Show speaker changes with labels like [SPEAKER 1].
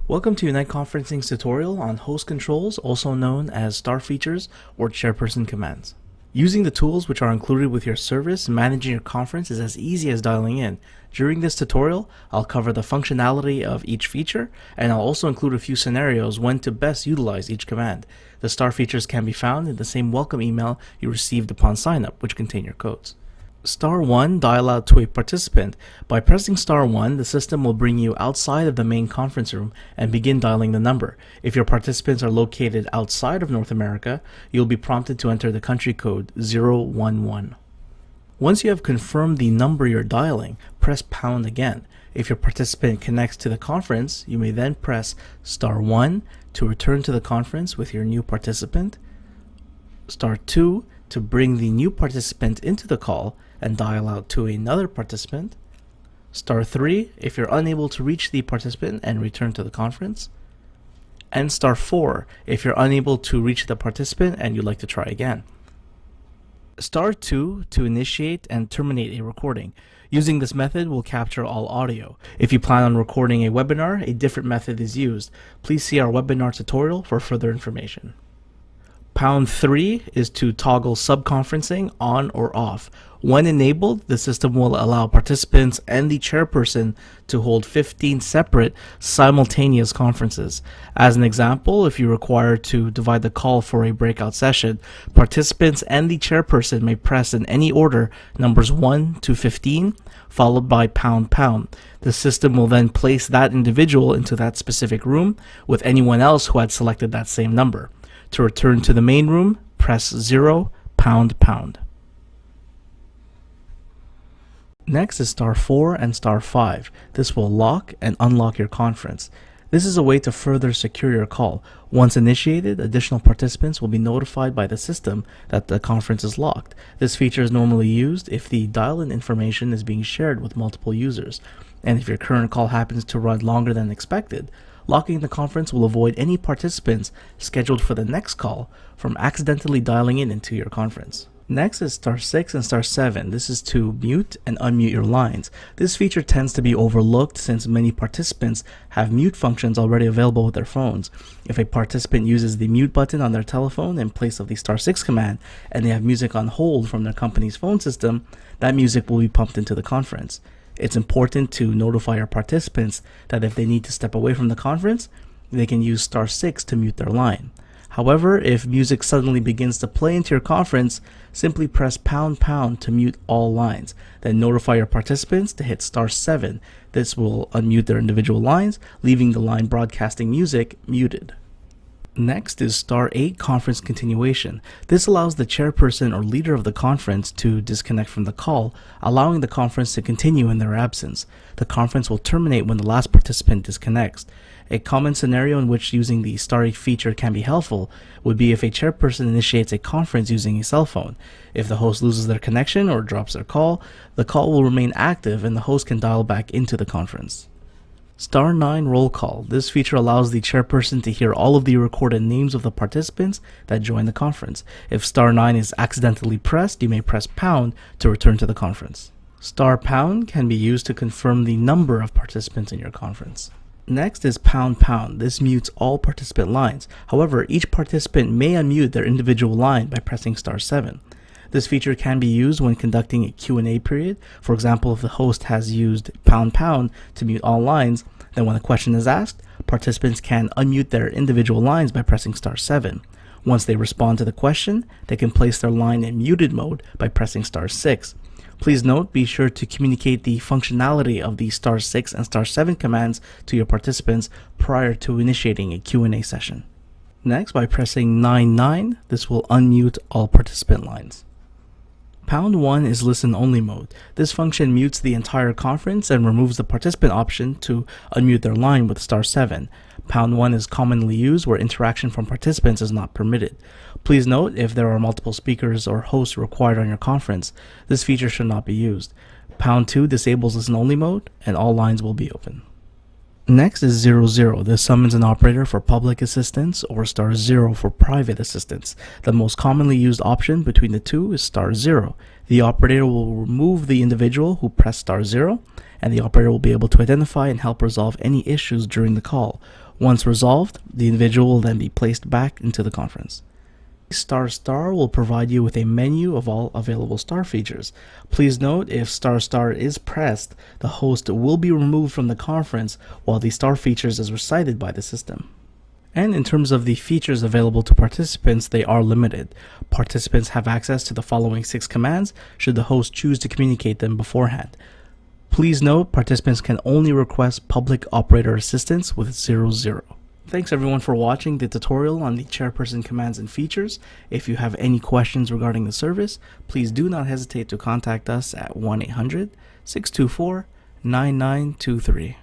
[SPEAKER 1] Welcome to Unite Conferencing's tutorial on host controls, also known as star features or chairperson commands. Using the tools which are included with your service, managing your conference is as easy as dialing in. During this tutorial, I'll cover the functionality of each feature, and I'll also include a few scenarios when to best utilize each command. The star features can be found in the same welcome email you received upon sign-up, which contain your codes. Star 1, dial out to a participant. By pressing star 1, the system will bring you outside of the main conference room and begin dialing the number. If your participants are located outside of North America, you'll be prompted to enter the country code 011. Once you have confirmed the number you're dialing, press pound again. If your participant connects to the conference, you may then press star 1 to return to the conference with your new participant, star 2 to bring the new participant into the call and dial out to another participant, star 3 if you're unable to reach the participant and return to the conference, and star 4 if you're unable to reach the participant and you'd like to try again. Star 2 to initiate and terminate a recording. Using this method will capture all audio. If you plan on recording a webinar, a different method is used. Please see our webinar tutorial for further information. Pound 3 is to toggle subconferencing on or off. When enabled, the system will allow participants and the chairperson to hold 15 separate simultaneous conferences. As an example, if you require to divide the call for a breakout session, participants and the chairperson may press in any order numbers 1 to 15, followed by pound pound. The system will then place that individual into that specific room with anyone else who had selected that same number. To return to the main room, press 0, pound, pound. Next is star 4 and star 5. This will lock and unlock your conference. This is a way to further secure your call. Once initiated, additional participants will be notified by the system that the conference is locked. This feature is normally used if the dial-in information is being shared with multiple users, and if your current call happens to run longer than expected. Locking the conference will avoid any participants scheduled for the next call from accidentally dialing in into your conference. Next is star 6 and star 7. This is to mute and unmute your lines. This feature tends to be overlooked since many participants have mute functions already available with their phones. If a participant uses the mute button on their telephone in place of the star 6 command and they have music on hold from their company's phone system, that music will be pumped into the conference. It's important to notify our participants that if they need to step away from the conference, they can use star 6 to mute their line. However, if music suddenly begins to play into your conference, simply press pound pound to mute all lines. Then notify your participants to hit star 7. This will unmute their individual lines, leaving the line broadcasting music muted. Next is star 8 conference continuation. This allows the chairperson or leader of the conference to disconnect from the call, allowing the conference to continue in their absence. The conference will terminate when the last participant disconnects. A common scenario in which using the star 8 feature can be helpful would be if a chairperson initiates a conference using a cell phone. If the host loses their connection or drops their call, the call will remain active and the host can dial back into the conference. Star 9 roll call. This feature allows the chairperson to hear all of the recorded names of the participants that join the conference. If star 9 is accidentally pressed, you may press pound to return to the conference. Star pound can be used to confirm the number of participants in your conference. Next is pound pound. This mutes all participant lines. However, each participant may unmute their individual line by pressing star 7. This feature can be used when conducting a Q&A period. For example, if the host has used pound pound to mute all lines, then when a question is asked, participants can unmute their individual lines by pressing star 7. Once they respond to the question, they can place their line in muted mode by pressing star 6. Please note, be sure to communicate the functionality of the star 6 and star 7 commands to your participants prior to initiating a Q&A session. Next, by pressing 9-9, this will unmute all participant lines. Pound 1 is listen only mode. This function mutes the entire conference and removes the participant option to unmute their line with star 7. Pound 1 is commonly used where interaction from participants is not permitted. Please note, if there are multiple speakers or hosts required on your conference, this feature should not be used. Pound 2 disables listen only mode and all lines will be open. Next is 00. This summons an operator for public assistance, or *0 for private assistance. The most commonly used option between the two is *0. The operator will remove the individual who pressed *0, and the operator will be able to identify and help resolve any issues during the call. Once resolved, the individual will then be placed back into the conference. ** will provide you with a menu of all available star features. Please note, if ** is pressed, the host will be removed from the conference while the star features is recited by the system. And in terms of the features available to participants, they are limited. Participants have access to the following 6 commands should the host choose to communicate them beforehand. Please note, participants can only request public operator assistance with 00. Thanks everyone for watching the tutorial on the Chairperson commands and features. If you have any questions regarding the service, please do not hesitate to contact us at 1-800-624-9923.